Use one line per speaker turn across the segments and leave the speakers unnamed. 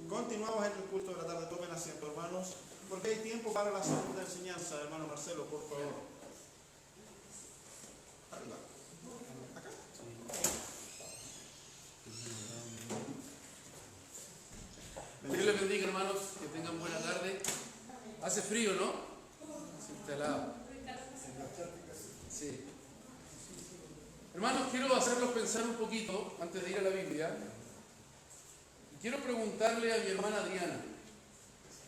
Continuamos en el culto de la tarde. Tomen asiento, hermanos, porque hay tiempo para la segunda enseñanza. Hermano Marcelo, por favor. Arriba. Acá.
Dios les bendiga, hermanos, que tengan buena tarde. Hace frío, ¿no? Sí, está helado. Sí. Hermanos, quiero hacerlos pensar un poquito antes de ir a la Biblia. Quiero preguntarle a mi hermana Adriana.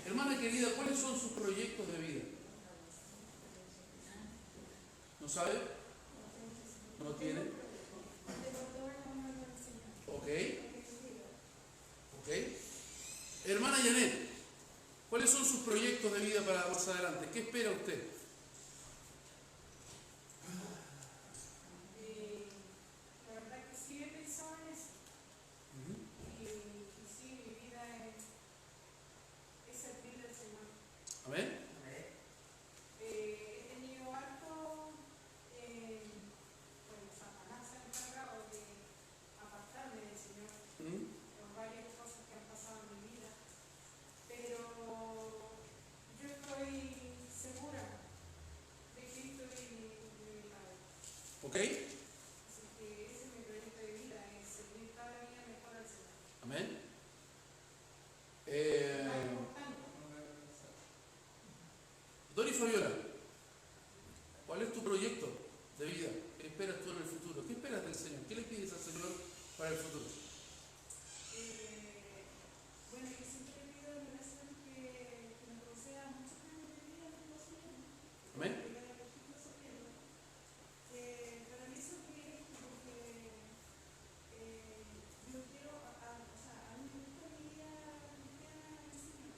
Hermana querida, ¿cuáles son sus proyectos de vida? ¿No sabe? ¿No tiene? Ok. Hermana Janet, ¿cuáles son sus proyectos de vida para más adelante? ¿Qué espera usted?
La verdad que sí he pensado en eso. Y sí, mi vida es servirle al Señor.
Amén.
He tenido harto, bueno, Satanás se ha encargado de apartarme del Señor por varias cosas que han pasado en mi vida. Pero yo estoy segura de Cristo y de mi Padre.
¿Ok?
Así que ese es mi proyecto de vida, es servir cada día mejor al Señor.
Amén.
Más importante.
Dori Fabiola, ¿cuál es tu proyecto de vida? ¿Qué esperas tú en el futuro? ¿Qué esperas del Señor? ¿Qué le pides al Señor para el futuro?
Bueno, yo siempre le pido en oración que me conceda muchos años de vida en los cielos.
Amén.
Para mí eso es muy esto, porque yo quiero, o sea, a mí me gusta mi vida cristiana en el Señor,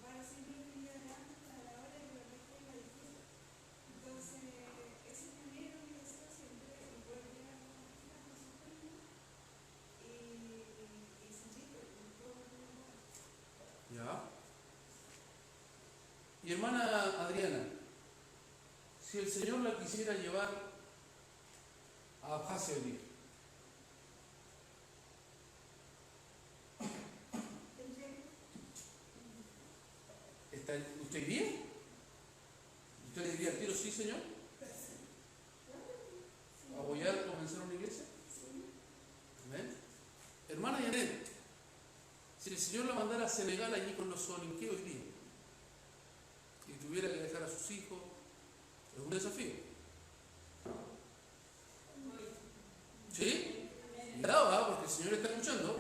para siempre mi vida de antes a la hora de que la disfruto. Entonces, ese es mi anhelo y deseo siempre, y poder llegar a las cosas buenas y sentirlo con todo el mundo.
Ya. Y hermana Adriana, si el Señor la quisiera llevar a Abjasia hoy día, ¿usted iría? ¿Usted le diría al tiro sí, Señor? ¿Apoyar, comenzar una iglesia? Amén. Hermana Janet, si el Señor la mandara a Senegal allí con los soninqueos hoy día y tuviera que dejar a sus hijos, es un desafío. ¿Sí? Cuidado, ¿va? Porque el Señor está escuchando.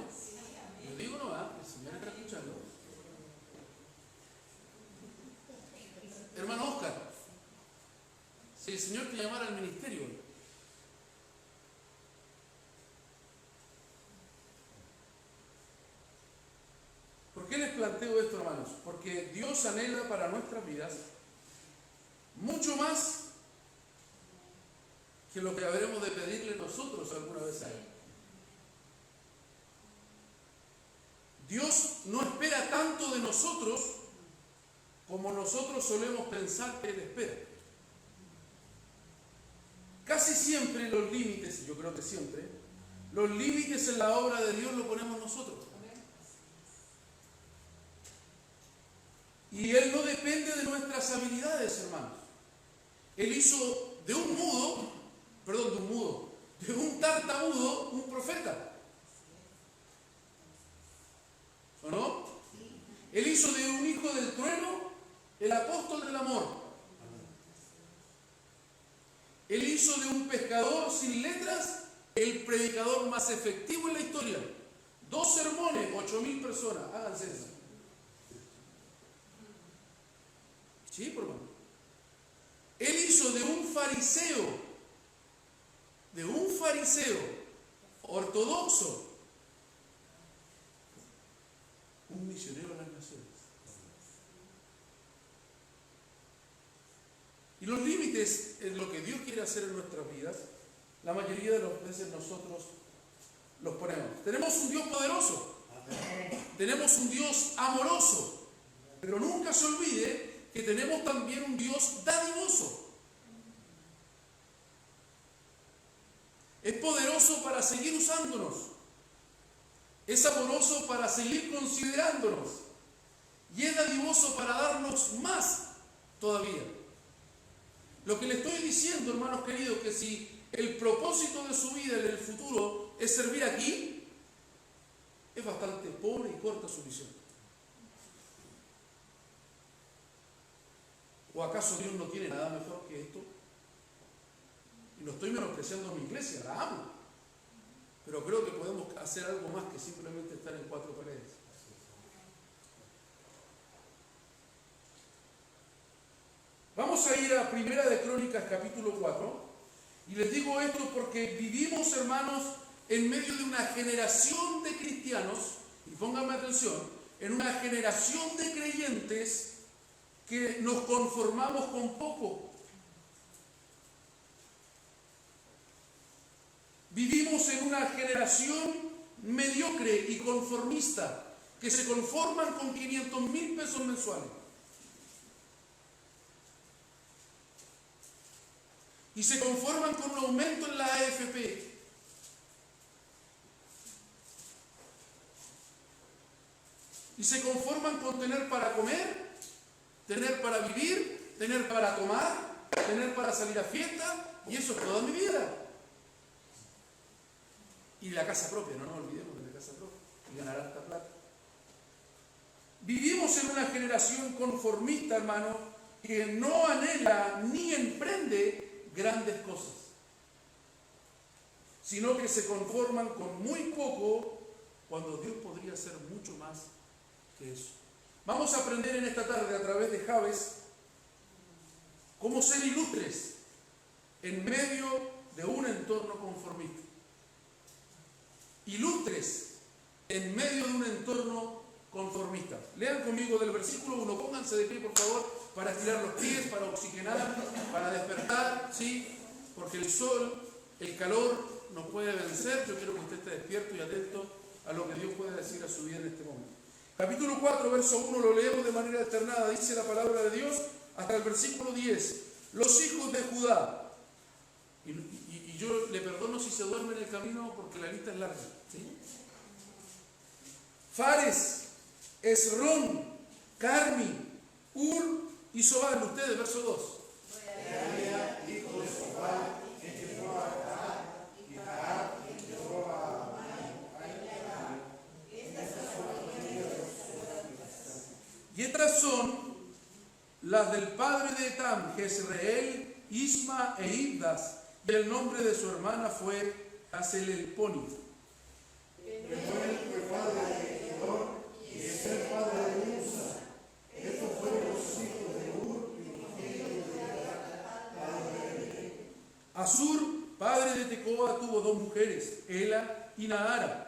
Yo digo no va, el Señor está escuchando. Hermano Oscar, si el Señor te llamara al ministerio, ¿por qué les planteo esto, hermanos? Porque Dios anhela para nuestras vidas mucho más que lo que habremos de pedirle nosotros alguna vez a Él. Dios no espera tanto de nosotros como nosotros solemos pensar que Él espera. Casi siempre los límites, yo creo que siempre, los límites en la obra de Dios lo ponemos nosotros. Y Él no depende de nuestras habilidades, hermanos. Él hizo de un tartamudo, un profeta. ¿O no? Él hizo de un hijo del trueno el apóstol del amor. Él hizo de un pescador sin letras el predicador más efectivo en la historia. 2 sermones, 8.000 personas. Háganse eso. Sí, por favor. Él hizo de un fariseo ortodoxo, un misionero a las naciones. Y los límites en lo que Dios quiere hacer en nuestras vidas, la mayoría de las veces nosotros los ponemos. Tenemos un Dios poderoso, tenemos un Dios amoroso, pero nunca se olvide que tenemos también un Dios dadivoso. Es poderoso para seguir usándonos, es amoroso para seguir considerándonos y es dadivoso para darnos más todavía. Lo que le estoy diciendo, hermanos queridos, que si el propósito de su vida en el futuro es servir aquí, es bastante pobre y corta su visión. ¿O acaso Dios no tiene nada mejor que esto? Y no estoy menospreciando a mi iglesia, la amo, pero creo que podemos hacer algo más que simplemente estar en cuatro paredes. Vamos a ir a Primera de Crónicas, capítulo 4, y les digo esto porque vivimos, hermanos, en medio de una generación de cristianos, y pónganme atención, en una generación de creyentes que nos conformamos con poco. Vivimos en una generación mediocre y conformista, que se conforman con 500,000 pesos mensuales. Y se conforman con un aumento en la AFP. Y se conforman con tener para comer, tener para vivir, tener para tomar, tener para salir a fiesta, y eso es toda mi vida. Y la casa propia, no nos olvidemos de la casa propia, y ganar harta plata. Vivimos en una generación conformista, hermano, que no anhela ni emprende grandes cosas, sino que se conforman con muy poco cuando Dios podría hacer mucho más que eso. Vamos a aprender en esta tarde a través de Jabes cómo ser ilustres en medio de un entorno conformista. Ilustres en medio de un entorno conformista. Lean conmigo del versículo 1, pónganse de pie por favor, para estirar los pies, para oxigenar, para despertar, ¿sí? Porque el sol, el calor nos puede vencer. Yo quiero que usted esté despierto y atento a lo que Dios puede decir a su vida en este momento. Capítulo 4, verso 1, lo leemos de manera alternada, dice la palabra de Dios, hasta el versículo 10. Los hijos de Judá, y yo le perdono si se duerme en el camino porque la lista es larga, ¿sí? Fares, Esrón, Carmi, Ur y Sobal. Ustedes, verso 2. Y estas son las del padre de Etam, Jezreel, Isma e Ibdas, y el nombre de su hermana fue Hazelelponi. Asur, padre de Tecoa, tuvo dos mujeres, Ela y Nahara.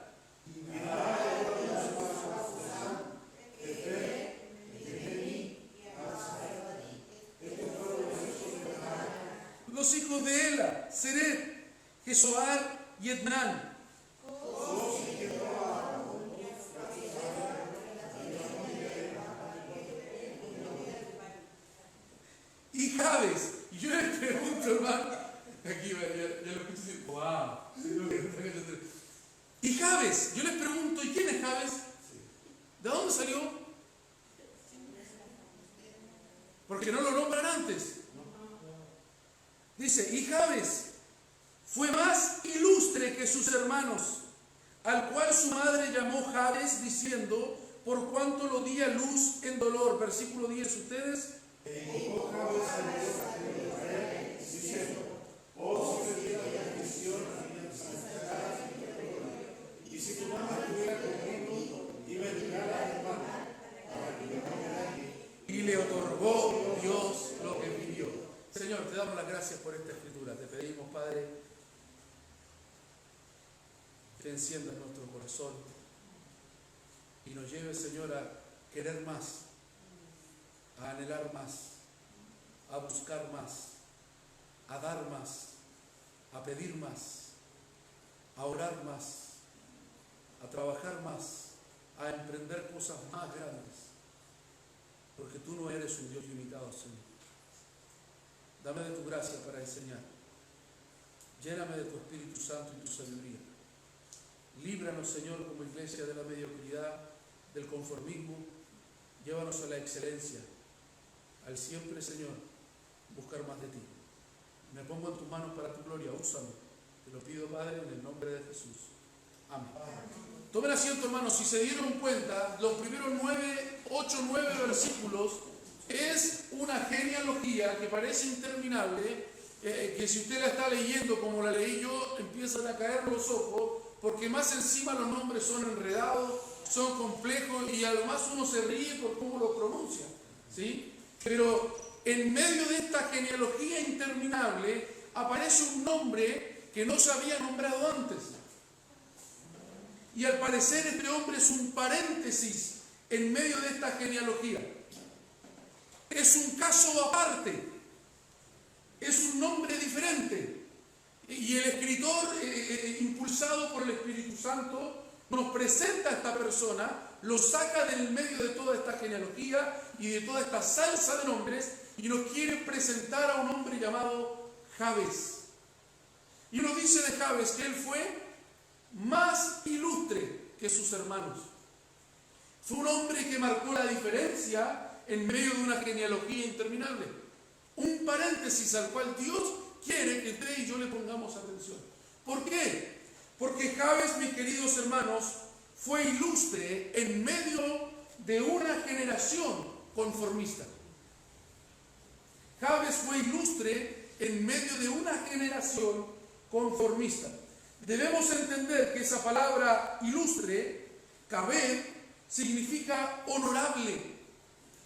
Los hijos de Ela, Seret, Jesoar y Etnán. Y Jabes. Y yo les pregunto, hermano, aquí ya lo escucho decir, wow. Y Jabes, yo les pregunto, ¿y quién es Jabes? ¿De dónde salió? Porque no lo nombran antes. Dice, y Jabes fue más ilustre que sus hermanos, al cual su madre llamó Jabes, diciendo, por cuanto lo di a luz en dolor. Versículo 10, ustedes. Y le otorgó Dios lo que pidió. Señor, te damos las gracias por esta escritura. Te pedimos, Padre, que enciendas nuestro corazón y nos lleves, Señor, a querer más, a anhelar más, a buscar más, a dar más, a pedir más, a orar más, a trabajar más, a emprender cosas más grandes, porque tú no eres un Dios limitado, Señor. Dame de tu gracia para enseñar. Lléname de tu Espíritu Santo y tu sabiduría. Líbranos, Señor, como iglesia de la mediocridad, del conformismo. Llévanos a la excelencia, al siempre, Señor, buscar más de ti. Me pongo en tus manos para tu gloria. Úsame. Te lo pido, Padre, en el nombre de Jesús. Amén. Tomen asiento, hermanos. Si se dieron cuenta, los primeros 8 o 9 versículos es una genealogía que parece interminable, que si usted la está leyendo como la leí yo, empiezan a caer los ojos, porque más encima los nombres son enredados, son complejos y a lo más uno se ríe por cómo lo pronuncia, ¿sí? Pero en medio de esta genealogía interminable aparece un nombre que no se había nombrado antes. Y al parecer este hombre es un paréntesis en medio de esta genealogía. Es un caso aparte. Es un nombre diferente. Y el escritor, impulsado por el Espíritu Santo, nos presenta a esta persona, lo saca del medio de toda esta genealogía y de toda esta salsa de nombres y nos quiere presentar a un hombre llamado Jabes. Y nos dice de Jabes que él fue más ilustre que sus hermanos. Fue un hombre que marcó la diferencia en medio de una genealogía interminable. Un paréntesis al cual Dios quiere que usted y yo le pongamos atención. ¿Por qué? Porque Jabes, mis queridos hermanos, fue ilustre en medio de una generación conformista. Jabes fue ilustre en medio de una generación conformista. Debemos entender que esa palabra ilustre, Kabed, significa honorable,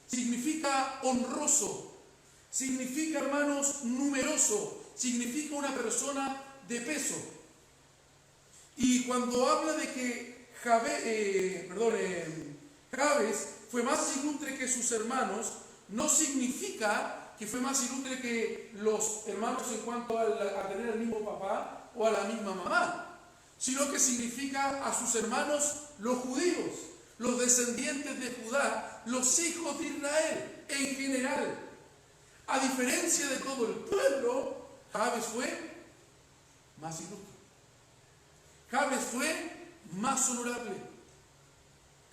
significa honroso, significa, hermanos, numeroso, significa una persona de peso. Y cuando habla de que Jabes fue más ilustre que sus hermanos, no significa que fue más ilustre que los hermanos en cuanto a tener el mismo papá o a la misma mamá, sino que significa a sus hermanos los judíos, los descendientes de Judá, los hijos de Israel en general. A diferencia de todo el pueblo, Jabes fue más ilustre. Jabes fue más honorable.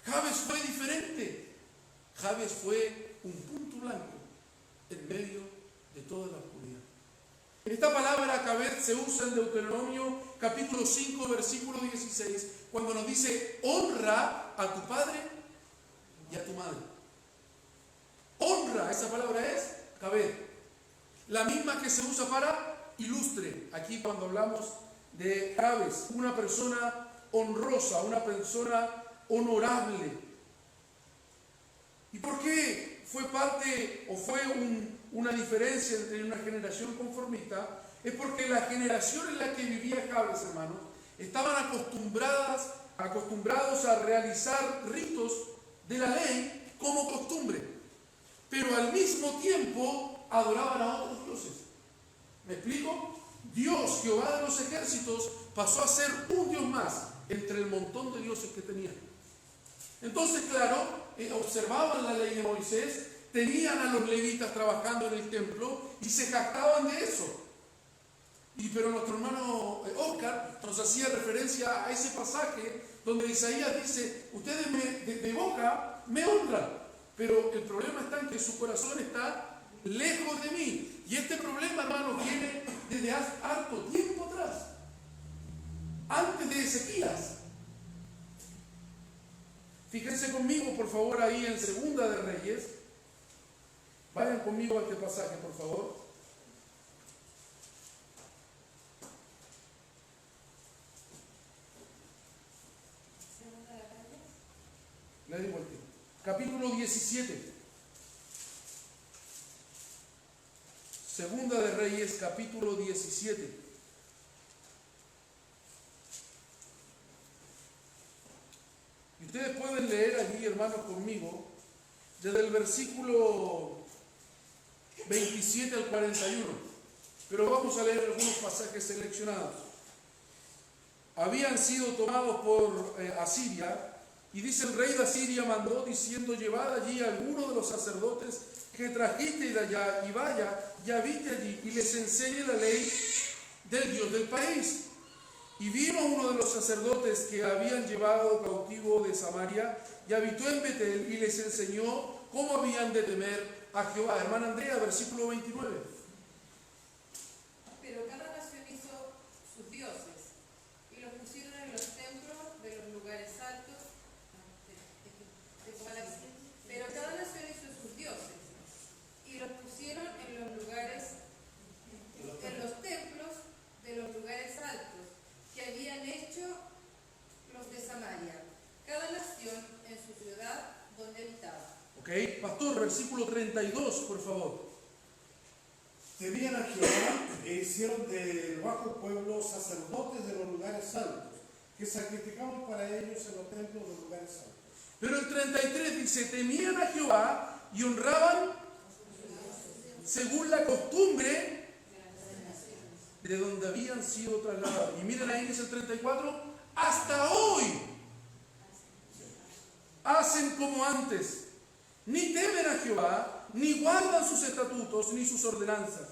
Jabes fue diferente. Jabes fue un punto blanco en medio de toda la oscuridad. Esta palabra Kabed se usa en Deuteronomio capítulo 5, versículo 16, cuando nos dice: honra a tu padre y a tu madre. Honra, esa palabra es Kabed, la misma que se usa para ilustre. Aquí cuando hablamos de Jabes, una persona honrosa, una persona honorable. ¿Y por qué fue parte o fue una diferencia entre una generación conformista? Es porque la generación en la que vivía Jabes, hermanos, estaban acostumbrados a realizar ritos de la ley como costumbre, pero al mismo tiempo adoraban a otros dioses. ¿Me explico? Dios, Jehová de los ejércitos, pasó a ser un Dios más entre el montón de dioses que tenían. Entonces, claro, observaban la ley de Moisés, tenían a los levitas trabajando en el templo y se jactaban de eso. Pero nuestro hermano Oscar nos hacía referencia a ese pasaje donde Isaías dice: ustedes de boca me honran, pero el problema está en que su corazón está lejos de mí. Y este problema, hermano, viene desde harto tiempo atrás, antes de Ezequías. Fíjense conmigo, por favor, ahí en Segunda de Reyes. Vayan conmigo a este pasaje, por favor.
Segunda de Reyes.
Le digo el título. Capítulo 17. Segunda de Reyes, capítulo 17. Y ustedes pueden leer allí, hermanos, conmigo, desde el versículo 27 al 41. Pero vamos a leer algunos pasajes seleccionados. Habían sido tomados por Asiria, y dice: el rey de Asiria mandó diciendo: llevad allí a alguno de los sacerdotes que trajiste de allá, y vaya y habite allí, y les enseñe la ley del Dios del país. Y vino uno de los sacerdotes que habían llevado cautivo de Samaria, y habitó en Betel, y les enseñó cómo habían de temer a Jehová. Hermana Andrea, versículo 29.
Pero cada nación hizo sus dioses, y los pusieron en los templos de los lugares altos. Pero cada nación hizo sus dioses, y los pusieron en los lugares, en los templos de los lugares altos, que habían hecho los de Samaria, cada nación en su ciudad donde habitaba.
Ok, pastor, versículo 32, por favor.
Temían a Jehová e hicieron del bajo pueblo sacerdotes de los lugares altos, que sacrificaban para ellos en los templos de los lugares altos.
Pero el 33 dice: temían a Jehová y honraban según la costumbre de donde habían sido trasladados. Y miren ahí, dice el 34: hasta hoy hacen como antes, ni temen a Jehová, ni guardan sus estatutos, ni sus ordenanzas,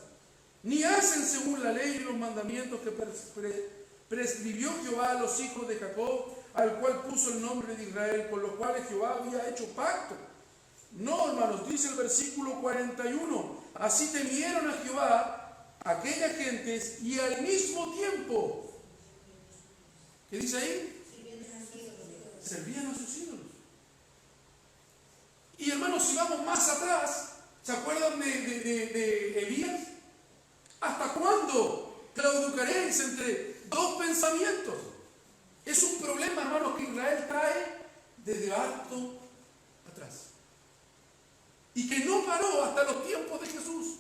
ni hacen según la ley y los mandamientos que prescribió Jehová a los hijos de Jacob, al cual puso el nombre de Israel, con los cuales Jehová había hecho pacto. No, hermanos, dice el versículo 41, así temieron a Jehová aquellas gentes, y al mismo tiempo, ¿qué dice ahí? Servían a sus ídolos. Y hermanos, si vamos más atrás, ¿se acuerdan de Elías? ¿Hasta cuándo claudicaréis entre dos pensamientos? Es un problema, hermanos, que Israel trae desde harto atrás. Y que no paró hasta los tiempos de Jesús.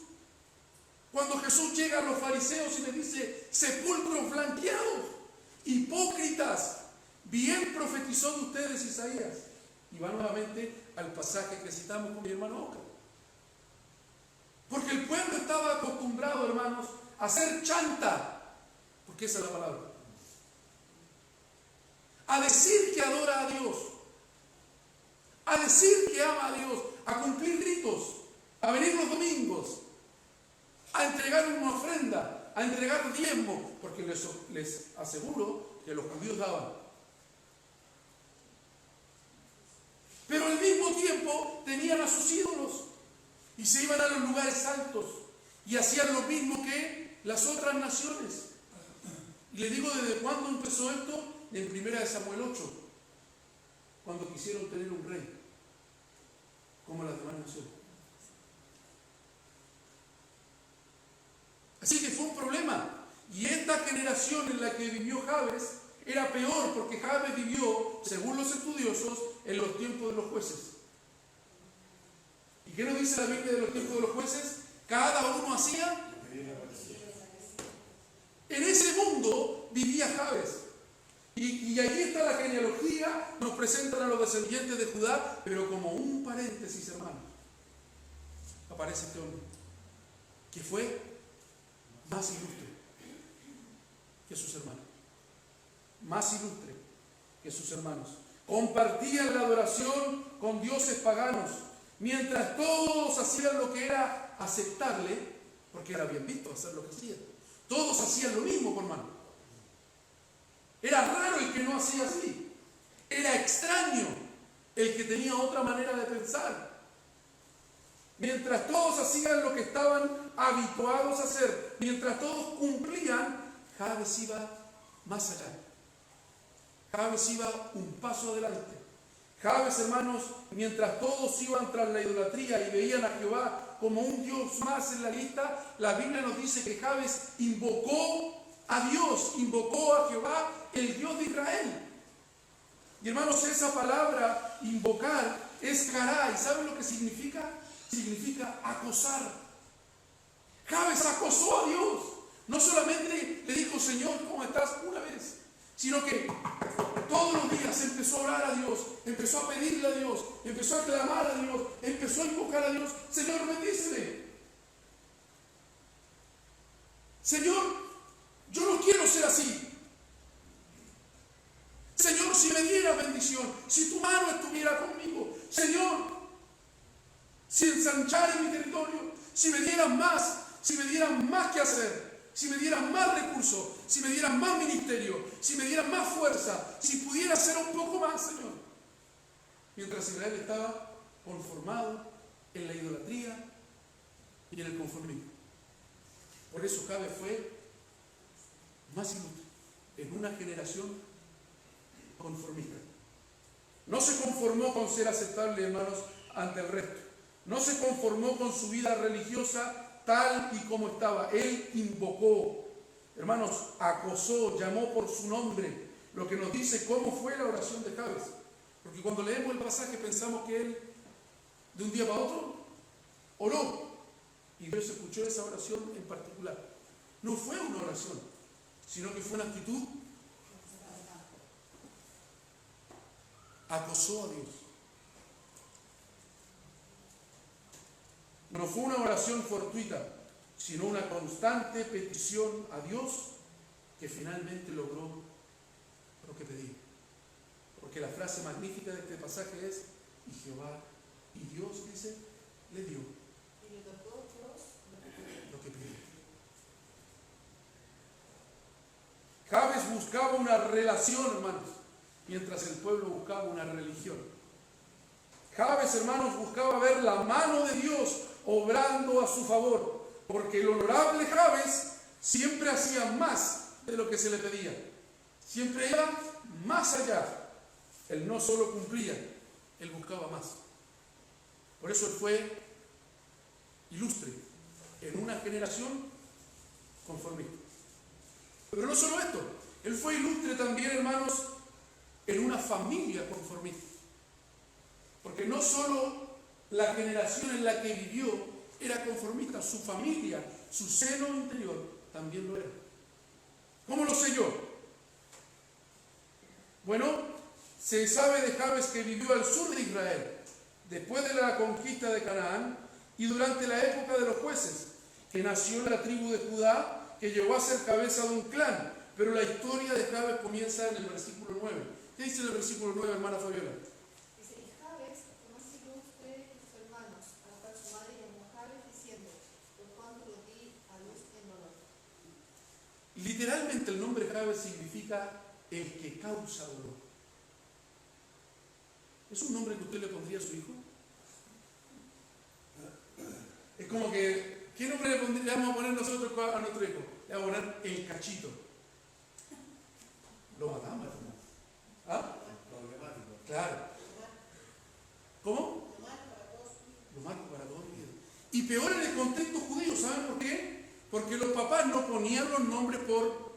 Cuando Jesús llega a los fariseos y les dice: sepulcros blanqueados, hipócritas, bien profetizó de ustedes Isaías. Y va nuevamente al pasaje que citamos con mi hermano Oscar. Porque el pueblo estaba acostumbrado, hermanos, a ser chanta, porque esa es la palabra, a decir que adora a Dios, a decir que ama a Dios, a cumplir ritos, a venir los domingos, a entregar una ofrenda, a entregar diezmo, porque les aseguro que los judíos daban. Pero al mismo tiempo tenían a sus ídolos y se iban a los lugares altos y hacían lo mismo que las otras naciones. Y les digo desde cuándo empezó esto: en 1 Samuel 8, cuando quisieron tener un rey como las demás naciones. Así que fue un problema. Y esta generación en la que vivió Jabes era peor, porque Jabes vivió, según los estudiosos, en los tiempos de los jueces. ¿Y qué nos dice la Biblia de los tiempos de los jueces? Cada uno hacía. En ese mundo vivía Jabes. Y allí está la genealogía, nos presentan a los descendientes de Judá, pero como un paréntesis, hermano, aparece este hombre, que fue más ilustre que sus hermanos. Más ilustre que sus hermanos. Compartían la adoración con dioses paganos, mientras todos hacían lo que era aceptable, porque era bien visto hacer lo que hacían. Todos hacían lo mismo, hermano. Era raro el que no hacía así. Era extraño el que tenía otra manera de pensar. Mientras todos hacían lo que estaban habituados a hacer, mientras todos cumplían, Jabes iba más allá. Jabes iba un paso adelante. Jabes, hermanos, mientras todos iban tras la idolatría y veían a Jehová como un Dios más en la lista, la Biblia nos dice que Jabes invocó a Dios, invocó a Jehová, el Dios de Israel. Y hermanos, esa palabra invocar es caray. ¿Saben lo que significa? Significa acosar. Jabes acosó a Dios. No solamente le dijo: Señor, ¿cómo estás?, una vez, sino que todos los días empezó a orar a Dios, empezó a pedirle a Dios, empezó a clamar a Dios, empezó a invocar a Dios: Señor, bendíceme. bendición, si tu mano estuviera conmigo, Señor, si ensancharas mi territorio, si me dieras más que hacer, si me dieras más recursos, si me dieras más ministerio, si me dieras más fuerza, si pudiera hacer un poco más, Señor. Mientras Israel estaba conformado en la idolatría y en el conformismo. Por eso Jabes fue más inútil en una generación conformista. No se conformó con ser aceptable, hermanos, ante el resto. No se conformó con su vida religiosa tal y como estaba. Él invocó, hermanos, acosó, llamó por su nombre, lo que nos dice cómo fue la oración de Jabes. Porque cuando leemos el pasaje pensamos que él, de un día para otro, oró. Y Dios escuchó esa oración en particular. No fue una oración, sino que fue una actitud. Acosó a Dios. No fue una oración fortuita, sino una constante petición a Dios que finalmente logró lo que pedía. Porque la frase magnífica de este pasaje es: y Jehová, y Dios, dice, le dio lo que pidió. Jabes buscaba una relación, hermanos, mientras el pueblo buscaba una religión. Jabes, hermanos, buscaba ver la mano de Dios obrando a su favor, porque el honorable Jabes siempre hacía más de lo que se le pedía. Siempre iba más allá. Él no solo cumplía, él buscaba más. Por eso él fue ilustre en una generación conformista. Pero no solo esto, él fue ilustre también, hermanos, en una familia conformista. Porque no solo la generación en la que vivió era conformista, su familia, su seno interior también lo era. ¿Cómo lo sé yo? Bueno, se sabe de Jabes que vivió al sur de Israel, después de la conquista de Canaán y durante la época de los jueces, que nació en la tribu de Judá, que llegó a ser cabeza de un clan. Pero la historia de Jabes comienza en el versículo 9. ¿Qué dice el versículo 9, hermana Fabiola?
Dice: y Jabes fue más ilustre que sus hermanos, al cual su madre llamó Jabes, diciendo: por cuanto lo di a luz en dolor.
Literalmente el nombre Jabes significa el que causa dolor. ¿Es un nombre que usted le pondría a su hijo? Es como que, ¿qué nombre le vamos a poner nosotros a nuestro hijo? Le vamos a poner el cachito. Lo matamos, hermano. ¿Ah?
Problemático.
Claro. ¿Cómo? Lo mato para toda mi vida. Y peor en el contexto judío, ¿saben por qué? Porque los papás no ponían los nombres por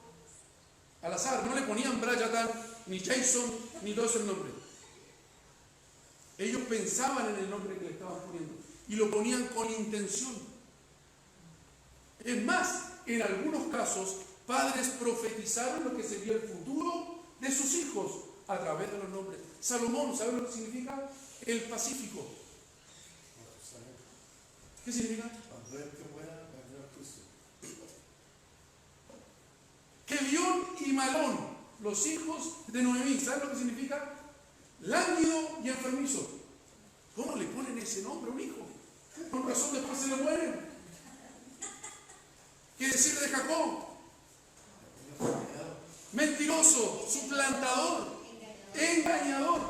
al azar, no le ponían Brayatan, ni Jason, ni todos esos nombres. Ellos pensaban en el nombre que le estaban poniendo y lo ponían con intención. Es más, en algunos casos, padres profetizaron lo que sería el futuro de sus hijos a través de los nombres. Salomón, ¿saben lo que significa? El Pacífico. ¿Qué significa?
Cuando él te muera, vendrá el juicio.
Kelión y Malón, los hijos de Noemí. ¿Saben lo que significa? Lánguido y enfermizo. ¿Cómo le ponen ese nombre a un hijo? Con razón después se le mueren. ¿Qué decir de Jacob? Mentiroso, suplantador, engañador.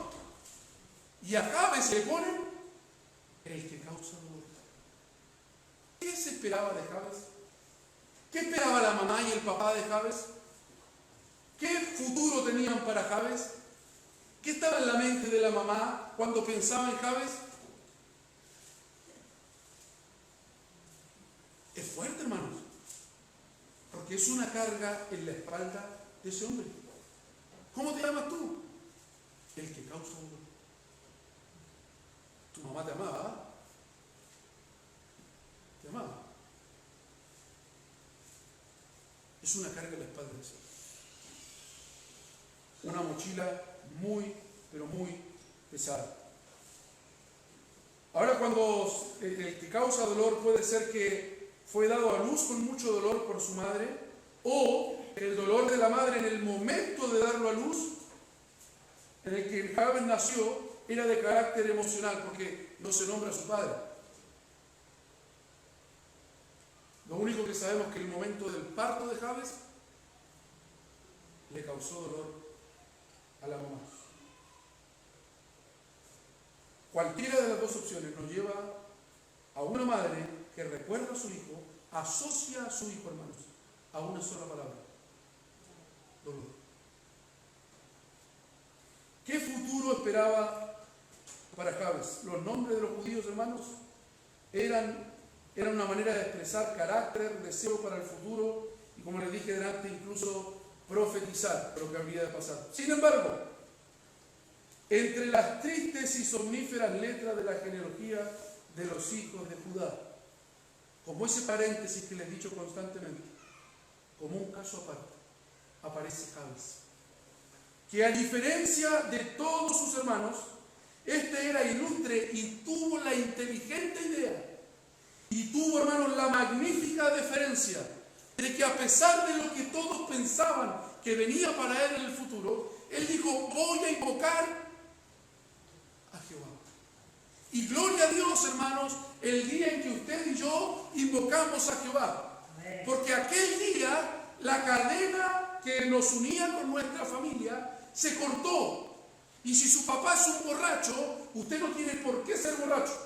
Y a Jabes le ponen el que causa dolor. ¿Qué se esperaba de Jabes? ¿Qué esperaba la mamá y el papá de Jabes? ¿Qué futuro tenían para Jabes? ¿Qué estaba en la mente de la mamá cuando pensaba en Jabes? Es fuerte, hermanos, porque es una carga en la espalda de ese hombre. ¿Cómo te llamas tú? El que causa dolor. Tu mamá te amaba, ¿ah? Te amaba. Es una carga en la espalda de ese hombre. Una mochila muy, pero muy pesada. Ahora, cuando el que causa dolor puede ser que fue dado a luz con mucho dolor por su madre, o el dolor de la madre en el momento de darlo a luz, en el que Jabes nació era de carácter emocional, porque no se nombra a su padre. Lo único que sabemos es que el momento del parto de Jabes le causó dolor a la mamá. Cualquiera de las dos opciones nos lleva a una madre que recuerda a su hijo, asocia a su hijo, hermanos, a una sola palabra: dolor. ¿Qué futuro esperaba para Jabes? Los nombres de los judíos, hermanos, eran una manera de expresar carácter, deseo para el futuro y, como les dije delante, incluso profetizar lo que habría de pasar. Sin embargo, entre las tristes y somníferas letras de la genealogía de los hijos de Judá, como ese paréntesis que les he dicho constantemente, como un caso aparte, aparece Jabes, que a diferencia de todos sus hermanos, este era ilustre y tuvo la inteligente idea, y tuvo, hermanos, la magnífica deferencia de que, a pesar de lo que todos pensaban que venía para él en el futuro, él dijo: voy a invocar a Jehová. Y gloria a Dios, hermanos, el día en que usted y yo invocamos a Jehová. Porque aquel día la cadena que nos unía con nuestra familia se cortó. Y si su papá es un borracho, usted no tiene por qué ser borracho.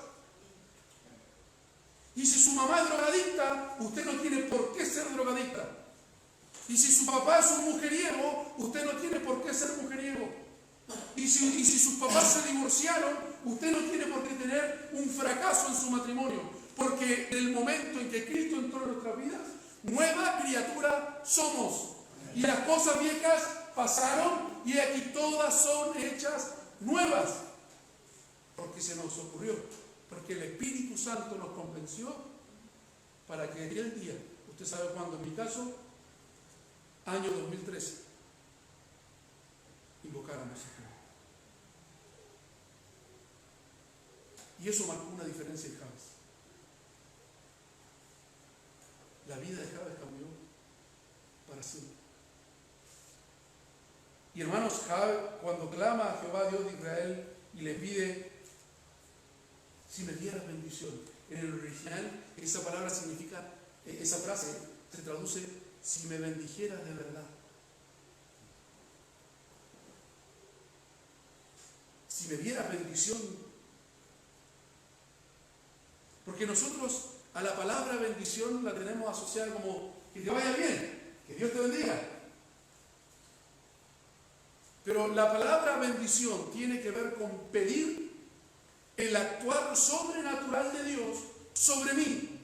Y si su mamá es drogadicta, usted no tiene por qué ser drogadicta. Y si su papá es un mujeriego, usted no tiene por qué ser mujeriego. Y si sus papás se divorciaron, usted no tiene por qué tener un fracaso en su matrimonio. Porque en el momento en que Cristo entró en nuestras vidas, nueva criatura somos. Y las cosas viejas pasaron y aquí todas son hechas nuevas. Porque se nos ocurrió, porque el Espíritu Santo nos convenció para que aquel día, usted sabe cuándo, en mi caso, año 2013, invocáramos a Jehová. Y eso marcó una diferencia en Jabes. La vida de Jabes cambió para siempre. Y hermanos, Jabes, cuando clama a Jehová, Dios de Israel, y le pide: si me dieras bendición. En el original, esa palabra significa, esa frase se traduce: si me bendijeras de verdad. Si me dieras bendición. Porque nosotros a la palabra bendición la tenemos asociada como que te vaya bien, que Dios te bendiga. Pero la palabra bendición tiene que ver con pedir el actuar sobrenatural de Dios sobre mí.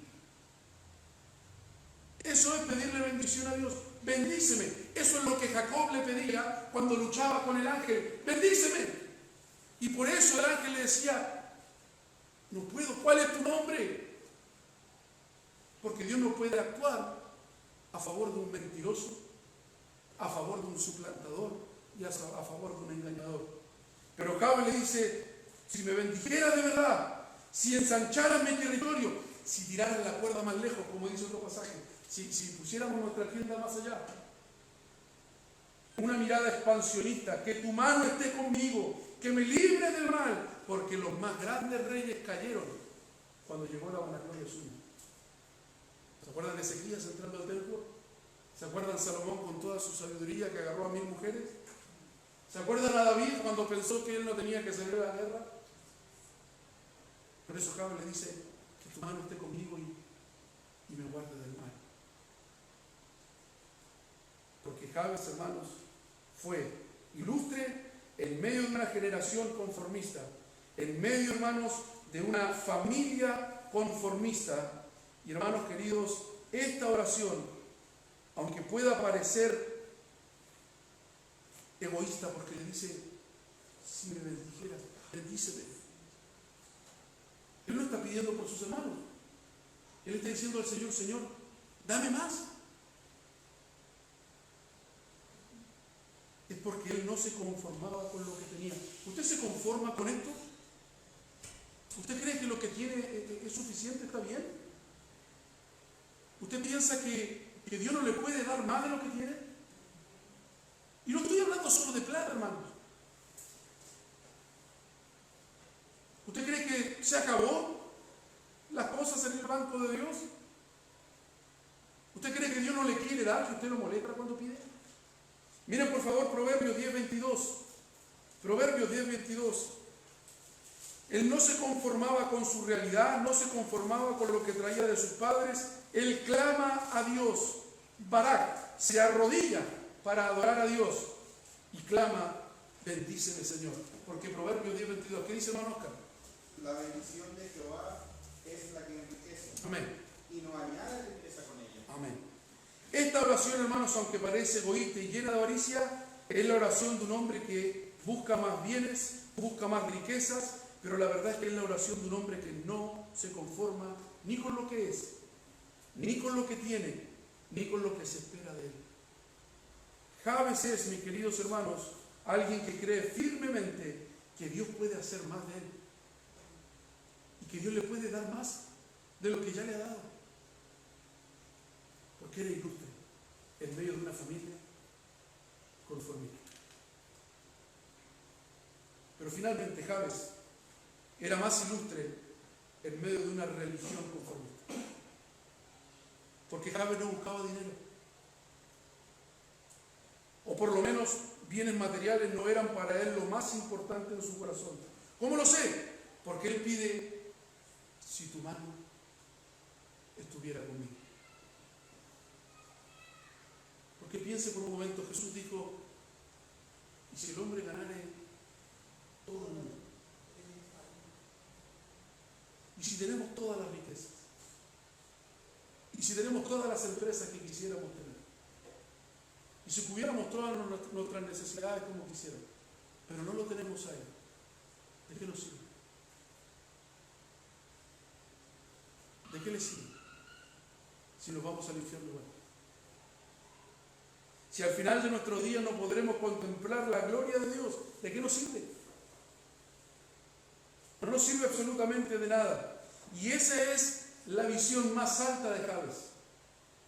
Eso es pedirle bendición a Dios. Bendíceme. Eso es lo que Jacob le pedía cuando luchaba con el ángel. Bendíceme. Y por eso el ángel le decía: no puedo. ¿Cuál es tu nombre? Porque Dios no puede actuar a favor de un mentiroso, a favor de un suplantador y a favor de un engañador. Pero Jabes le dice: si me bendijeras de verdad, si ensancharas mi territorio, si tiraras la cuerda más lejos, como dice otro pasaje, si pusiéramos nuestra tienda más allá, una mirada expansionista, que tu mano esté conmigo, que me libre del mal, porque los más grandes reyes cayeron cuando llegó la vanagloria suya. ¿Se acuerdan de Ezequías entrando al templo? ¿Se acuerdan Salomón con toda su sabiduría que agarró a 1000 mujeres? ¿Se acuerdan a David cuando pensó que él no tenía que salir a la guerra? Por eso Jabes le dice: que tu mano esté conmigo y me guarde del mal. Porque Jabes, hermanos, fue ilustre en medio de una generación conformista, en medio, hermanos, de una familia conformista. Y hermanos queridos, esta oración, aunque pueda parecer egoísta, porque le dice: si me bendijeras, bendíceme. Él no está pidiendo por sus hermanos. Él está diciendo al Señor: Señor, dame más. Es porque él no se conformaba con lo que tenía. ¿Usted se conforma con esto? ¿Usted cree que lo que tiene es suficiente, está bien? ¿Usted piensa que Dios no le puede dar más de lo que tiene? Y no estoy hablando solo de plata, hermanos. se acabó las cosas en el banco de Dios? ¿Usted cree que Dios no le quiere dar, que usted lo molesta cuando pide? Miren por favor Proverbios 10:22. Proverbios 10:22. Él no se conformaba con su realidad, no se conformaba con lo que traía de sus padres. Él clama a Dios. Barak se arrodilla para adorar a Dios y clama, bendíceme Señor. Porque Proverbios 10:22, ¿qué dice hermano Oscar?
La bendición de Jehová es la que enriquece.
Amén.
Y no añade riqueza con ella.
Amén. Esta oración, hermanos, aunque parece egoísta y llena de avaricia, es la oración de un hombre que busca más bienes, busca más riquezas, pero la verdad es que es la oración de un hombre que no se conforma ni con lo que es, ni con lo que tiene, ni con lo que se espera de él. Jabes es, mis queridos hermanos, alguien que cree firmemente que Dios puede hacer más de él y que Dios le puede dar más de lo que ya le ha dado, porque era ilustre en medio de una familia conformista. Pero finalmente Jabes era más ilustre en medio de una religión conformista, porque Jabes no buscaba dinero, o por lo menos bienes materiales no eran para él lo más importante en su corazón. ¿Cómo lo sé? Porque él pide, si tu mano estuviera conmigo. Porque piense por un momento, Jesús dijo, y si el hombre ganare todo el mundo, y si tenemos todas las riquezas, y si tenemos todas las empresas que quisiéramos tener, y si cubriéramos todas nuestras necesidades como quisiéramos, pero no lo tenemos a Él, ¿de qué nos sirve? ¿De qué le sirve? Si nos vamos al infierno igual. Si al final de nuestro día no podremos contemplar la gloria de Dios, ¿de qué nos sirve? No nos sirve absolutamente de nada. Y esa es la visión más alta de Jabes.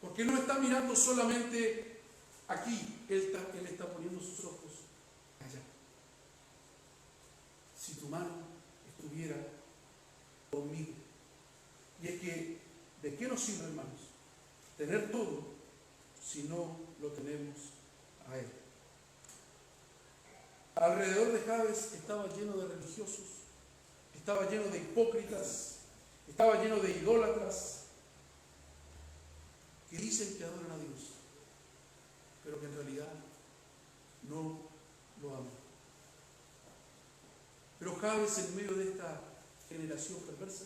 Porque no está mirando solamente aquí, él está poniendo sus ojos allá. Si tu mano estuviera conmigo. Y es que, ¿de qué nos sirve, hermanos? Tener todo si no lo tenemos a Él. Alrededor de Jabes estaba lleno de religiosos, estaba lleno de hipócritas, estaba lleno de idólatras que dicen que adoran a Dios, pero que en realidad no lo aman. Pero Jabes, en medio de esta generación perversa,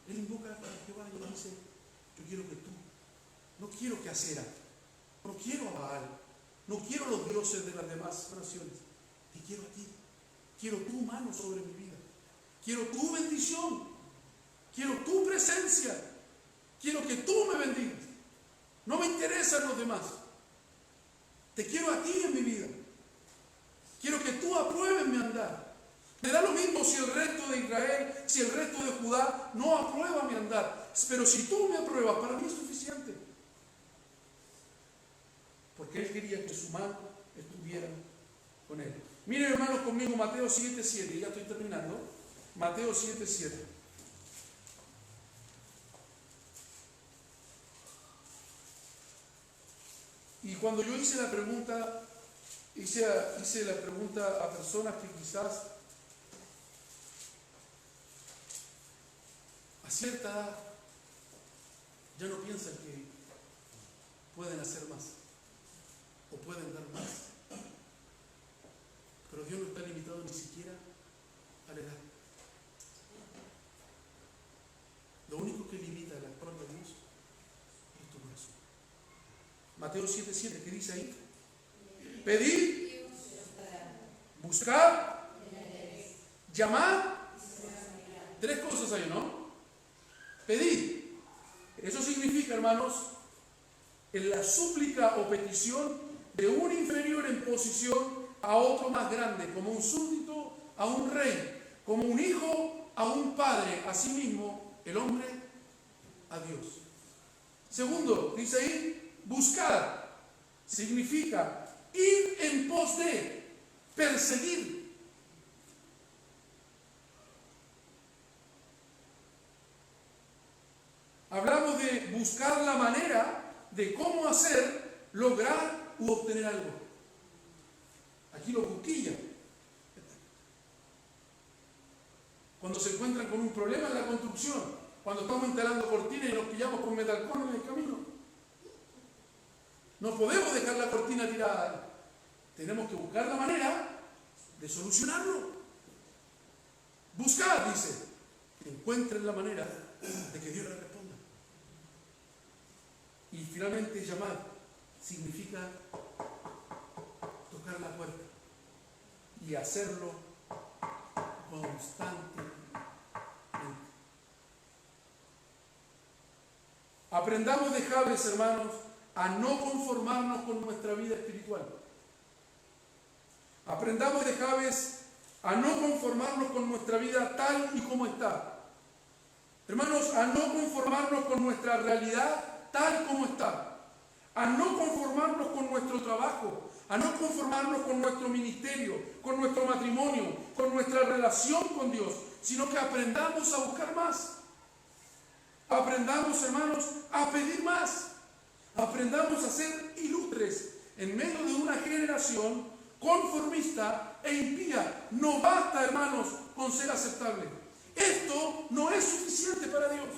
él invoca a Jehová y le dice, yo quiero que tú, no quiero que Acera, no quiero a Baal, no quiero los dioses de las demás naciones, te quiero a ti, quiero tu mano sobre mi vida, quiero tu bendición, quiero tu presencia, quiero que tú me bendigas, no me interesan los demás, te quiero a ti en mi vida, quiero que tú apruebes mi andar. Me da lo mismo si el resto de Israel, si el resto de Judá no aprueba mi andar, pero si tú me apruebas, para mí es suficiente. Porque él quería que su mano estuviera con él. Miren, hermanos, conmigo Mateo 7:7, ya estoy terminando. Mateo 7:7. Y cuando yo hice la pregunta, hice la pregunta a personas que quizás a cierta edad ya no piensan que pueden hacer más o pueden dar más. Pero Dios no está limitado ni siquiera a la edad. Lo único que limita el actuar de Dios es tu corazón. Mateo 7:7, ¿qué dice ahí? Pedid, buscad, llamad. Tres cosas hay, ¿no? Pedid. Eso significa, hermanos, en la súplica o petición de un inferior en posición a otro más grande, como un súbdito a un rey, como un hijo a un padre, asimismo el hombre a Dios. Segundo, dice ahí, buscar, significa ir en pos de, perseguir. buscar la manera de cómo hacer, lograr u obtener algo. Aquí lo busquilla. Cuando se encuentran con un problema en la construcción, cuando estamos instalando cortinas y nos pillamos con metalcones en el camino. No podemos dejar la cortina tirada. Tenemos que buscar la manera de solucionarlo. Buscad, dice, que encuentren la manera de que Dios le responda. Y finalmente llamar significa tocar la puerta y hacerlo constantemente. Aprendamos de Jabes, hermanos, a no conformarnos con nuestra vida espiritual. Aprendamos de Jabes a no conformarnos con nuestra vida tal y como está. Hermanos, a no conformarnos con nuestra realidad tal como está. A no conformarnos con nuestro trabajo, a no conformarnos con nuestro ministerio, con nuestro matrimonio, con nuestra relación con Dios, sino que aprendamos a buscar más. Aprendamos, hermanos, a pedir más. Aprendamos a ser ilustres en medio de una generación conformista e impía. No basta, hermanos, con ser aceptable. Esto no es suficiente para Dios.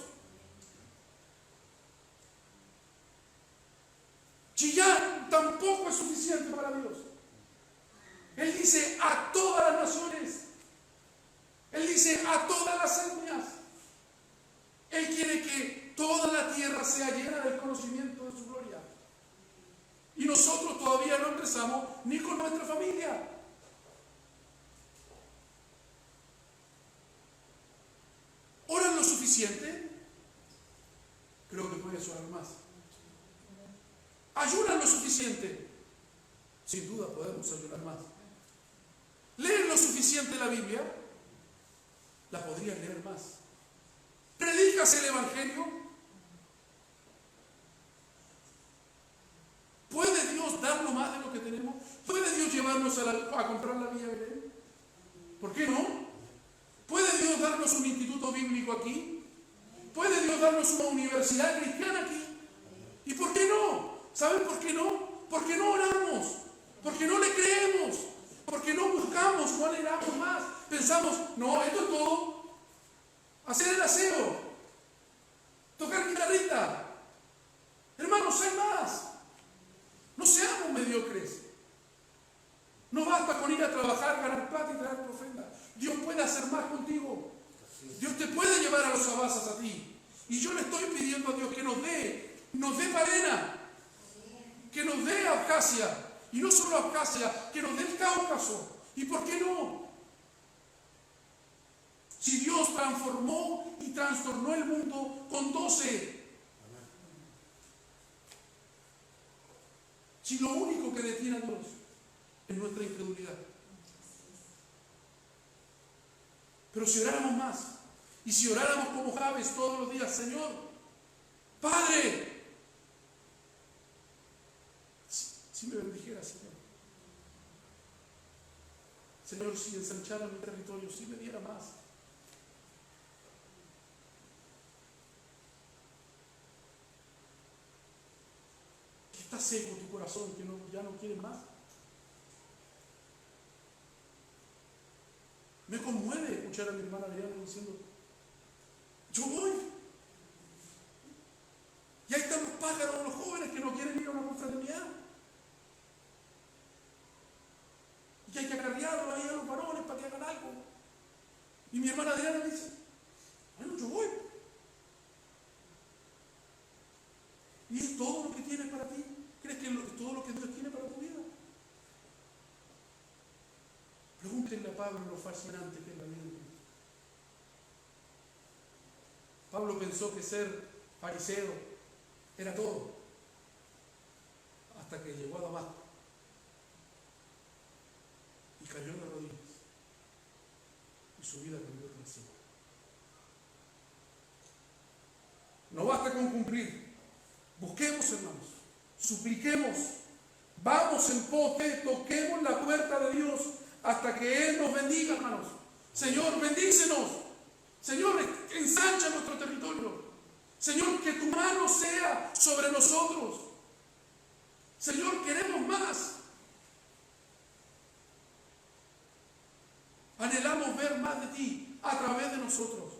Chillar tampoco es suficiente para Dios. Él dice a todas las naciones. Él dice a todas las etnias. Él quiere que toda la tierra sea llena del conocimiento de su gloria. Y nosotros todavía no empezamos ni con nuestra familia. ¿Oran lo suficiente? Creo que puedes orar más. ¿Ayunan lo suficiente? Sin duda podemos ayunar más. ¿Leen lo suficiente la Biblia? La podrían leer más. ¿Predicas el Evangelio? ¿Puede Dios darnos más de lo que tenemos? ¿Puede Dios llevarnos a comprar la Villa Belén? ¿Por qué no? ¿Puede Dios darnos un instituto bíblico aquí? ¿Puede Dios darnos una universidad cristiana aquí? ¿Y por qué no? ¿Saben por qué no? Porque no oramos, porque no le creemos, porque no buscamos, no anhelamos más. Pensamos, no, esto es todo. Hacer el aseo, tocar guitarrita. Hermanos, hay más. No seamos mediocres. No basta con ir a trabajar, ganar plata y traer tu ofrenda. Dios puede hacer más contigo. Dios te puede llevar a los abasas a ti. Y yo le estoy pidiendo a Dios que nos dé Padena, que nos dé Abjasia. Y no solo Abjasia, que nos dé el Cáucaso. ¿Y por qué no? Si Dios transformó y trastornó el mundo con 12. Si lo único que detiene a Dios es nuestra incredulidad. Pero si oráramos más, y si oráramos como Jabes todos los días, Señor, Padre, si me bendijera, Señor. Señor, si ensanchara mi territorio, si me diera más. Que está seco tu corazón, que ya no quieres más. Me conmueve escuchar a mi hermana Adriana diciendo, yo voy. Y ahí están los pájaros, los jóvenes que no quieren ir a una confraternidad. Y hay que acarrearlos ahí a los varones para que hagan algo. Y mi hermana Adriana dice, bueno, yo voy. ¿Y es todo lo que tienes para ti? ¿Crees que es todo lo que Dios tiene para tu vida? Pregúntenle a Pablo lo fascinante que es la vida de Cristo. Pablo pensó que ser fariseo era todo, hasta que llegó a Damasco y cayó de rodillas y su vida cambió para siempre. No basta con cumplir, busquemos, hermanos, supliquemos, vamos en pos de, toquemos la puerta de Dios hasta que Él nos bendiga, hermanos. Señor, bendícenos. Señor, ensancha nuestro territorio. Señor, que tu mano sea sobre nosotros. Señor, queremos más. Anhelamos ver más de ti a través de nosotros.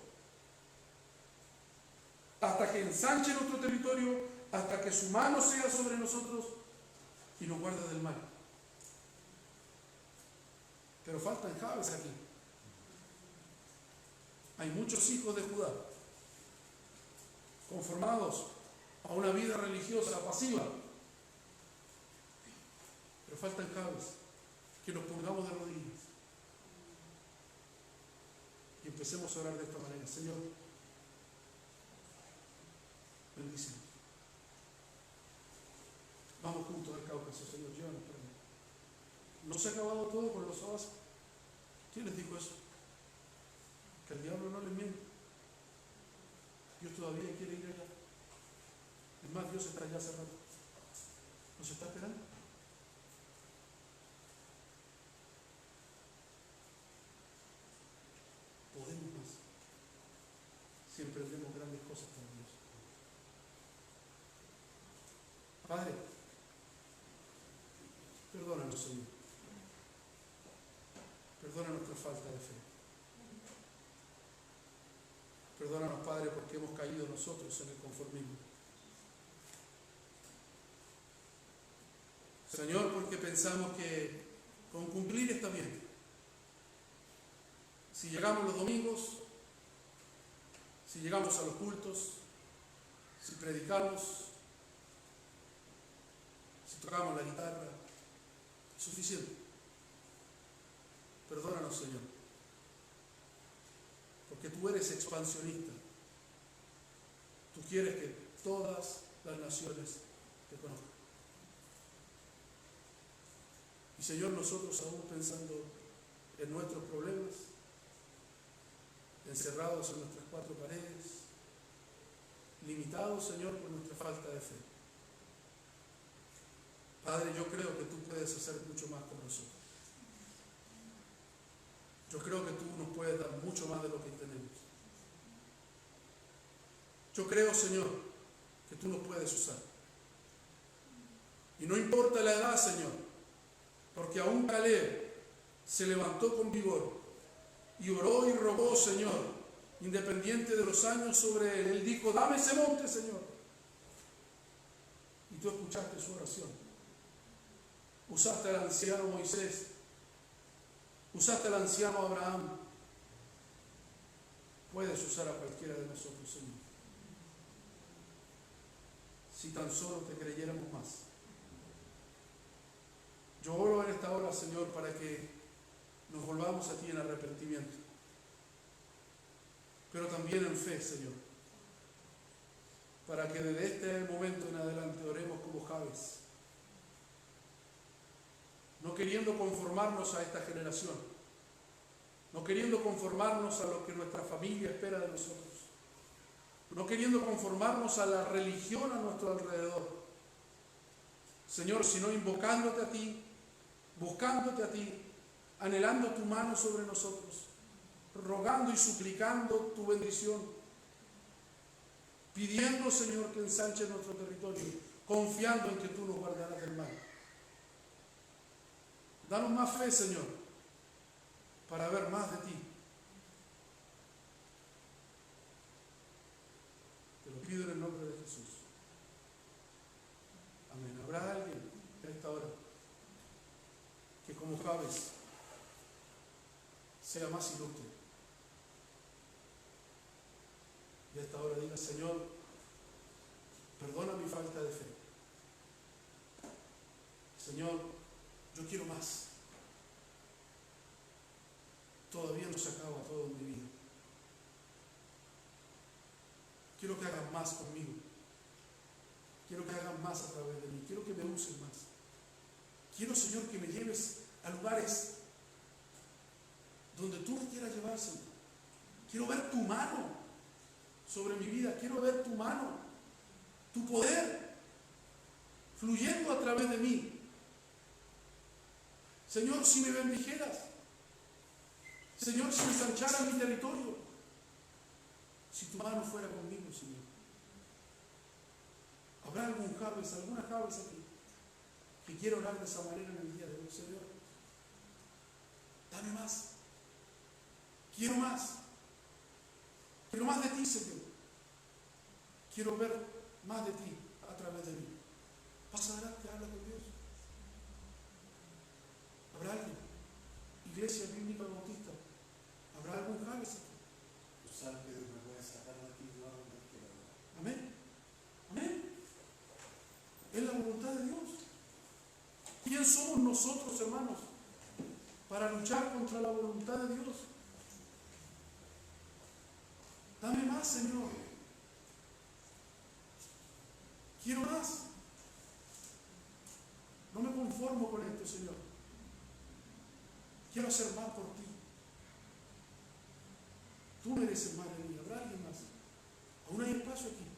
Hasta que ensanche nuestro territorio, hasta que su mano sea sobre nosotros y nos guarde del mal. Pero faltan Jabes aquí. Hay muchos hijos de Judá conformados a una vida religiosa pasiva. Pero faltan Jabes que nos pongamos de rodillas y empecemos a orar de esta manera. Señor, bendícenos. Vamos juntos al Cáucaso, Señor. Llévanos para allá. ¿No se ha acabado todo con los Abas? ¿Quién les dijo eso? Que el diablo no les miente. Dios todavía quiere ir allá. Es más, Dios está allá hace rato. ¿Nos está esperando? Podemos más. Si emprendemos grandes cosas para Dios. Padre, perdónanos, Señor. Perdona nuestra falta de fe. Perdónanos, Padre, porque hemos caído nosotros en el conformismo. Señor, porque pensamos que con cumplir está bien. Si llegamos los domingos, si llegamos a los cultos, si predicamos, si tocamos la guitarra, es suficiente. Perdónanos, Señor, porque tú eres expansionista. Tú quieres que todas las naciones te conozcan. Y Señor, nosotros aún pensando en nuestros problemas, encerrados en nuestras cuatro paredes, limitados, Señor, por nuestra falta de fe. Padre, yo creo que tú puedes hacer mucho más con nosotros. Yo creo que tú nos puedes dar mucho más de lo que tenemos. Yo creo, Señor, que tú nos puedes usar. Y no importa la edad, Señor, porque aún Caleb se levantó con vigor y oró y rogó, Señor, independiente de los años sobre él. Él dijo, dame ese monte, Señor. Y tú escuchaste su oración. Usaste al anciano Moisés. Usaste al anciano Abraham. Puedes usar a cualquiera de nosotros, Señor. Si tan solo te creyéramos más. Yo oro en esta hora, Señor, para que nos volvamos a ti en arrepentimiento. Pero también en fe, Señor. Para que desde este momento en adelante oremos como Jabes. No queriendo conformarnos a esta generación, no queriendo conformarnos a lo que nuestra familia espera de nosotros, no queriendo conformarnos a la religión a nuestro alrededor, Señor, sino invocándote a ti, buscándote a ti, anhelando tu mano sobre nosotros, rogando y suplicando tu bendición, pidiendo, Señor, que ensanche nuestro territorio, confiando en que tú nos guardarás del mal. Danos más fe, Señor, para ver más de ti. Te lo pido en el nombre de Jesús. Amén. ¿Habrá alguien en esta hora que como Jabes sea más ilustre? Y a esta hora diga, Señor, perdona mi falta de fe. Señor, yo quiero más. Todavía no se acaba todo en mi vida. Quiero que hagas más conmigo. Quiero que hagas más a través de mí. Quiero que me uses más. Quiero, Señor, que me lleves a lugares donde tú me quieras llevar, Señor. Quiero ver tu mano sobre mi vida. Quiero ver tu mano, tu poder fluyendo a través de mí. Señor, si me bendijeras, Señor, si ensancharas mi territorio, si tu mano fuera conmigo, Señor, ¿Habrá algún Javes, alguna Javes aquí que quiera orar de esa manera en el día de hoy? Señor, dame más. Quiero más. Quiero más de ti, Señor. Quiero ver más de ti a través de mí. Pasa adelante, habla con Dios. ¿Habrá alguien? Iglesia Bíblica Bautista. ¿Habrá algún Javes aquí?
Tú sabes que Dios me puede sacar de aquí y no donde quiera.
Amén. Amén. Es la voluntad de Dios. ¿Quién somos nosotros, hermanos, para luchar contra la voluntad de Dios? Dame más, Señor. Quiero más. No me conformo con esto, Señor. Quiero hacer más por ti. Tú mereces más de mí. ¿Habrá alguien más? Aún hay espacio aquí.